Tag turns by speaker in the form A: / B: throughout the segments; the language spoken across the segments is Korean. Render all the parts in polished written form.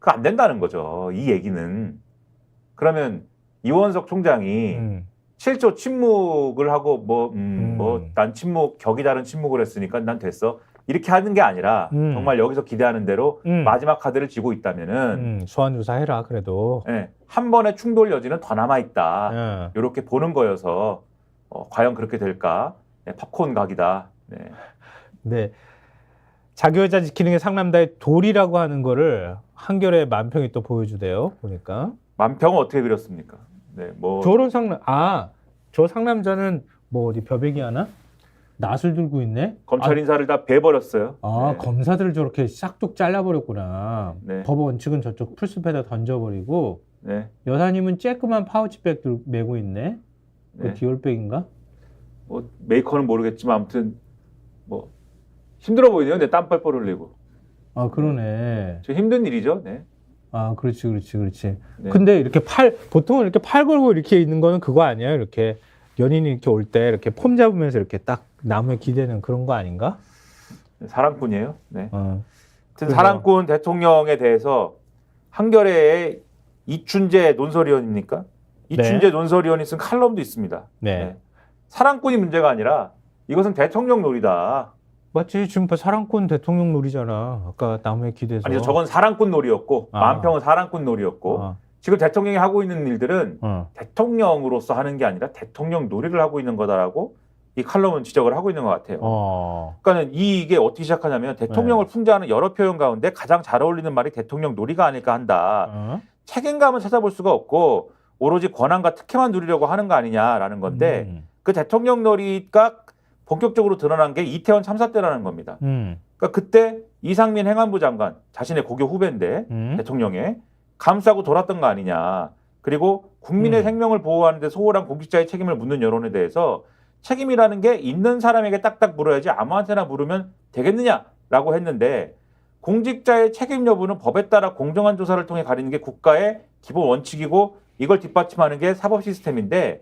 A: 그거 안 된다는 거죠. 이 얘기는. 그러면 이원석 총장이 실조 침묵을 하고 난 침묵 격이 다른 침묵을 했으니까 난 됐어. 이렇게 하는 게 아니라 정말 여기서 기대하는 대로 마지막 카드를 쥐고 있다면은
B: 소환 조사해라 그래도.
A: 네, 한 번의 충돌 여지는 더 남아 있다. 이렇게 보는 거여서 과연 그렇게 될까? 네, 팝콘 각이다. 네.
B: 네. 자기 여자 지키는 게 상남자의 도리라고 하는 거를 한겨레 만평이 또 보여주대요. 보니까.
A: 만평은 어떻게 그렸습니까? 네, 뭐
B: 저런 저 상남자는 뭐 어디 벼베기 하나? 낫을 들고 있네?
A: 검찰 인사를 다 베버렸어요.
B: 네.
A: 네.
B: 검사들을 저렇게 싹둑 잘라버렸구나.
A: 네.
B: 법 원칙은 저쪽 풀숲에다 던져버리고
A: 네.
B: 여사님은 쬐끄만 파우치백 메고 있네? 그
A: 네.
B: 디올백인가?
A: 뭐 메이커는 모르겠지만 아무튼 뭐 힘들어 보이네요. 내 땀 뻘뻘 흘리고.
B: 아 그러네.
A: 저 힘든 일이죠. 네.
B: 아 그렇지.
A: 네.
B: 근데 이렇게 보통은 이렇게 팔 걸고 이렇게 있는 거는 그거 아니에요? 이렇게 연인이 이렇게 올 때 이렇게 폼 잡으면서 이렇게 딱 나무에 기대는 그런 거 아닌가?
A: 사랑꾼이에요. 네.
B: 그래서...
A: 사랑꾼 대통령에 대해서 한겨레의 이춘재 논설위원입니까? 이춘재
B: 네.
A: 논설위원이 쓴 칼럼도 있습니다.
B: 네.
A: 네. 사랑꾼이 문제가 아니라 이것은 대통령 놀이다.
B: 맞지? 지금 사랑꾼 대통령 놀이잖아. 아까 나무에 기대서.
A: 아니 저건 사랑꾼 놀이였고 만평은 사랑꾼 놀이였고 지금 대통령이 하고 있는 일들은 대통령으로서 하는 게 아니라 대통령 놀이를 하고 있는 거다라고 이 칼럼은 지적을 하고 있는 것 같아요. 그러니까 이게 어떻게 시작하냐면 대통령을 풍자하는 여러 표현 가운데 가장 잘 어울리는 말이 대통령 놀이가 아닐까 한다. 책임감은 찾아볼 수가 없고 오로지 권한과 특혜만 누리려고 하는 거 아니냐라는 건데 그 대통령 놀이가 본격적으로 드러난 게 이태원 참사 때라는 겁니다. 그러니까 그때 이상민 행안부 장관, 자신의 고교 후배인데 대통령에 감싸고 돌았던 거 아니냐. 그리고 국민의 생명을 보호하는 데 소홀한 공직자의 책임을 묻는 여론에 대해서 책임이라는 게 있는 사람에게 딱딱 물어야지 아무한테나 물으면 되겠느냐라고 했는데 공직자의 책임 여부는 법에 따라 공정한 조사를 통해 가리는 게 국가의 기본 원칙이고 이걸 뒷받침하는 게 사법 시스템인데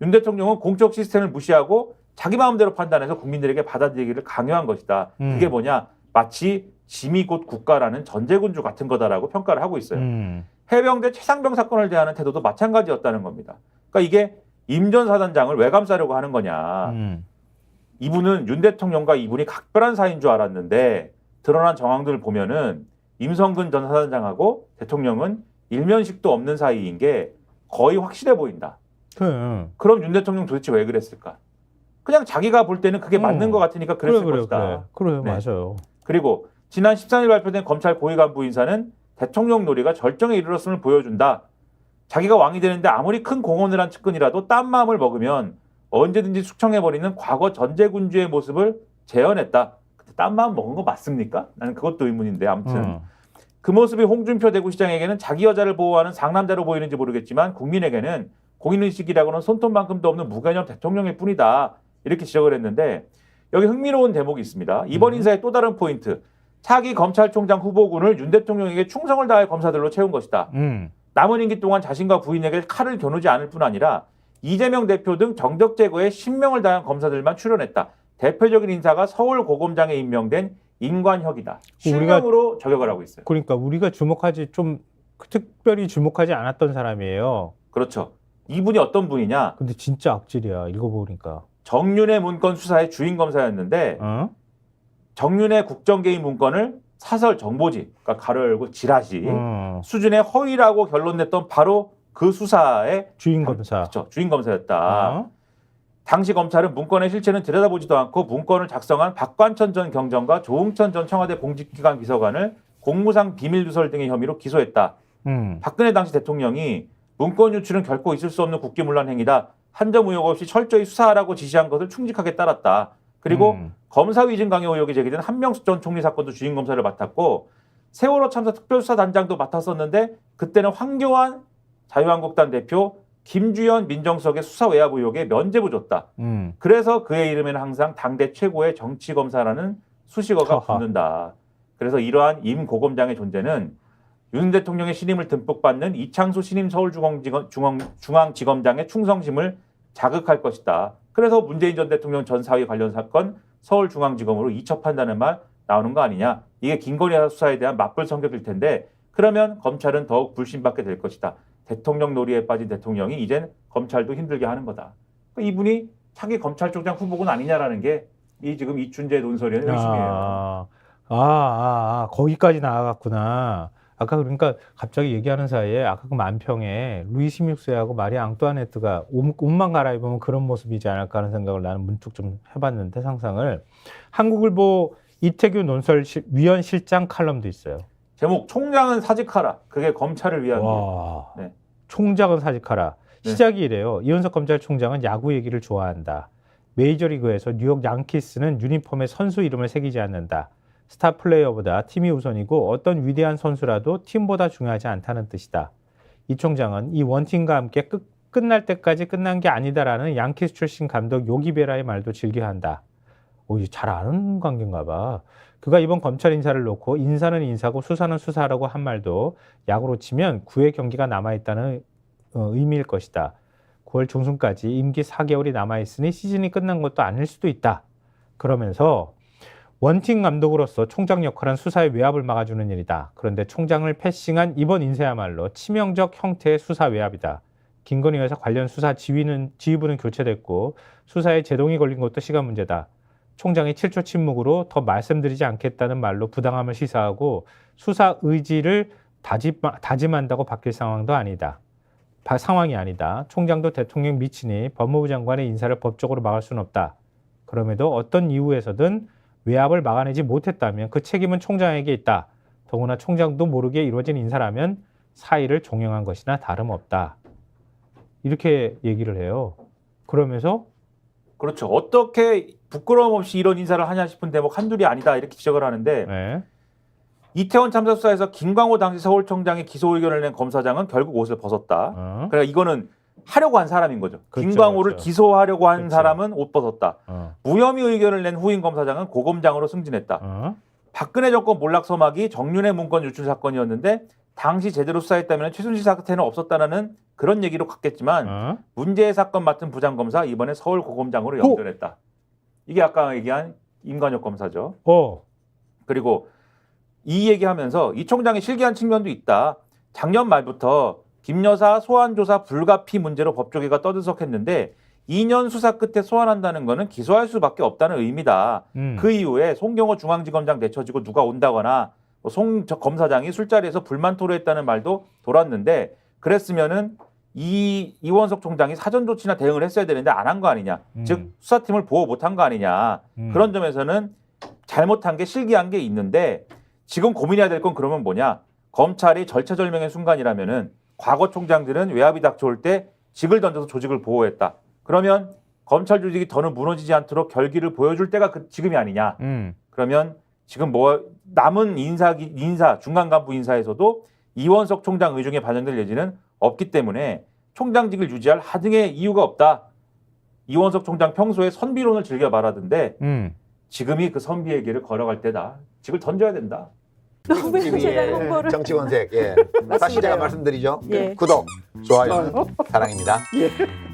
A: 윤 대통령은 공적 시스템을 무시하고 자기 마음대로 판단해서 국민들에게 받아들이기를 강요한 것이다. 그게 뭐냐? 마치 짐이 곧 국가라는 전제군주 같은 거다라고 평가를 하고 있어요. 해병대 최상병 사건을 대하는 태도도 마찬가지였다는 겁니다. 그러니까 이게 임 전 사단장을 왜 감싸려고 하는 거냐. 이분은 윤 대통령과 이분이 각별한 사이인 줄 알았는데 드러난 정황들을 보면은 임성근 전 사단장하고 대통령은 일면식도 없는 사이인 게 거의 확실해 보인다. 그럼 윤 대통령 도대체 왜 그랬을까? 그냥 자기가 볼 때는 그게 맞는 것 같으니까 그랬을 것이다.
B: 그래, 맞아요.
A: 그리고 지난 13일 발표된 검찰 고위 간부 인사는 대통령 놀이가 절정에 이르렀음을 보여준다. 자기가 왕이 되는데 아무리 큰 공헌을 한 측근이라도 딴 마음을 먹으면 언제든지 숙청해버리는 과거 전제군주의 모습을 재현했다. 근데 딴 마음 먹은 거 맞습니까? 나는 그것도 의문인데 아무튼 그 모습이 홍준표 대구시장에게는 자기 여자를 보호하는 상남자로 보이는지 모르겠지만 국민에게는 공인의식이라고는 손톱만큼도 없는 무개념 대통령일 뿐이다. 이렇게 지적을 했는데 여기 흥미로운 대목이 있습니다. 이번 인사의 또 다른 포인트. 차기 검찰총장 후보군을 윤 대통령에게 충성을 다할 검사들로 채운 것이다. 남은 임기 동안 자신과 부인에게 칼을 겨누지 않을 뿐 아니라 이재명 대표 등 정적 제거에 신명을 다한 검사들만 출연했다. 대표적인 인사가 서울고검장에 임명된 인관혁이다. 실명으로 저격을 하고 있어요.
B: 그러니까 우리가 특별히 주목하지 않았던 사람이에요.
A: 그렇죠. 이분이 어떤 분이냐.
B: 근데 진짜 악질이야. 읽어보니까.
A: 정윤회 문건 수사의 주인 검사였는데 정윤회 국정개입 문건을 사설 정보지, 그러니까 가로 열고 지라시 수준의 허위라고 결론냈던 바로 그 수사의
B: 주인 검사.
A: 그렇죠. 주인 검사였다. 당시 검찰은 문건의 실체는 들여다보지도 않고 문건을 작성한 박관천 전 경정과 조응천 전 청와대 공직기관 비서관을 공무상 비밀 누설 등의 혐의로 기소했다. 박근혜 당시 대통령이 문건 유출은 결코 있을 수 없는 국기문란 행위다. 한 점 의혹 없이 철저히 수사하라고 지시한 것을 충직하게 따랐다. 그리고 검사 위증 강요 의혹이 제기된 한명숙 전 총리 사건도 주인 검사를 맡았고 세월호 참사 특별수사단장도 맡았었는데 그때는 황교안 자유한국당 대표 김주현 민정수석의 수사 외압 의혹에 면죄부 줬다. 그래서 그의 이름에는 항상 당대 최고의 정치검사라는 수식어가 붙는다. 그래서 이러한 임 고검장의 존재는 윤 대통령의 신임을 듬뿍 받는 이창수 신임 서울중앙지검장의 충성심을 자극할 것이다. 그래서 문재인 전 대통령 전 사위 관련 사건 서울중앙지검으로 이첩한다는 말 나오는 거 아니냐. 이게 김건희 여사 수사에 대한 맞불 성격일 텐데 그러면 검찰은 더욱 불신받게 될 것이다. 대통령 놀이에 빠진 대통령이 이젠 검찰도 힘들게 하는 거다. 그러니까 이분이 차기 검찰총장 후보군 아니냐라는 게 이 지금 이춘재 논설의 핵심이에요.
B: 거기까지 나아갔구나. 아까 그러니까 갑자기 얘기하는 사이에 아까 그 만평에 루이 16세하고 마리아 앙뚜아네트가 옷만 갈아입으면 그런 모습이지 않을까 하는 생각을 나는 문득 좀 해봤는데 상상을. 한국일보 이태규 논설위원 실장 칼럼도 있어요.
A: 제목 총장은 사직하라. 그게 검찰을 위한
B: 와,
A: 일. 네.
B: 총장은 사직하라.
A: 네.
B: 시작이 이래요. 이현석 검찰총장은 야구 얘기를 좋아한다. 메이저리그에서 뉴욕 양키스는 유니폼에 선수 이름을 새기지 않는다. 스타 플레이어보다 팀이 우선이고 어떤 위대한 선수라도 팀보다 중요하지 않다는 뜻이다. 이 총장은 이 원팀과 함께 끝날 때까지 끝난 게 아니다라는 양키스 출신 감독 요기 베라의 말도 즐겨한다. 잘 아는 관계인가 봐. 그가 이번 검찰 인사를 놓고 인사는 인사고 수사는 수사라고 한 말도 야구로 치면 9회 경기가 남아있다는 의미일 것이다. 9월 중순까지 임기 4개월이 남아있으니 시즌이 끝난 것도 아닐 수도 있다. 그러면서 원팀 감독으로서 총장 역할은 수사의 외압을 막아주는 일이다. 그런데 총장을 패싱한 이번 인사야말로 치명적 형태의 수사 외압이다. 김건희 여사 관련 수사 지휘부는 교체됐고 수사에 제동이 걸린 것도 시간 문제다. 총장이 7초 침묵으로 더 말씀드리지 않겠다는 말로 부당함을 시사하고 수사 의지를 다짐한다고 바뀔 상황이 아니다. 총장도 대통령 미치니 법무부 장관의 인사를 법적으로 막을 수는 없다. 그럼에도 어떤 이유에서든 외압을 막아내지 못했다면 그 책임은 총장에게 있다. 더구나 총장도 모르게 이루어진 인사라면 사의를 종용한 것이나 다름없다. 이렇게 얘기를 해요. 그러면서
A: 그렇죠. 어떻게 부끄러움 없이 이런 인사를 하냐 싶은 대목 한둘이 아니다. 이렇게 지적을 하는데
B: 네.
A: 이태원 참사 수사에서 김광호 당시 서울청장의 기소 의견을 낸 검사장은 결국 옷을 벗었다. 그러니까 이거는 하려고 한 사람인 거죠.
B: 그렇죠,
A: 김광호를
B: 그렇죠.
A: 기소하려고 한
B: 그렇죠.
A: 사람은 옷 벗었다. 무혐의 의견을 낸 후임 검사장은 고검장으로 승진했다. 박근혜 정권 몰락 서막이 정윤회 문건 유출 사건이었는데 당시 제대로 수사했다면 최순실 사태는 없었다는 그런 얘기로 갔겠지만 문제의 사건 맡은 부장검사 이번에 서울 고검장으로 연결했다. 이게 아까 얘기한 임관혁 검사죠. 그리고 이 얘기하면서 이 총장이 실기한 측면도 있다. 작년 말부터 김 여사 소환조사 불가피 문제로 법조계가 떠들썩했는데 2년 수사 끝에 소환한다는 거는 기소할 수밖에 없다는 의미다. 그 이후에 송경호 중앙지검장 내쳐지고 누가 온다거나 송 검사장이 술자리에서 불만 토로했다는 말도 돌았는데 그랬으면은 이원석 총장이 사전 조치나 대응을 했어야 되는데 안 한 거 아니냐. 즉 수사팀을 보호 못한 거 아니냐. 그런 점에서는 잘못한 게 실기한 게 있는데 지금 고민해야 될 건 그러면 뭐냐. 검찰이 절체절명의 순간이라면은 과거 총장들은 외압이 닥쳐올 때 직을 던져서 조직을 보호했다. 그러면 검찰 조직이 더는 무너지지 않도록 결기를 보여줄 때가 지금이 아니냐. 그러면 지금 남은 인사 중간 간부 인사에서도 이원석 총장 의중에 반영될 예지는 없기 때문에 총장직을 유지할 하등의 이유가 없다. 이원석 총장 평소에 선비론을 즐겨 말하던데 지금이 그 선비의 길을 걸어갈 때다. 직을 던져야 된다.
C: TV의 정치권색. 사실 제가 말씀드리죠.
D: 예.
C: 구독, 좋아요, 사랑입니다.
D: 예.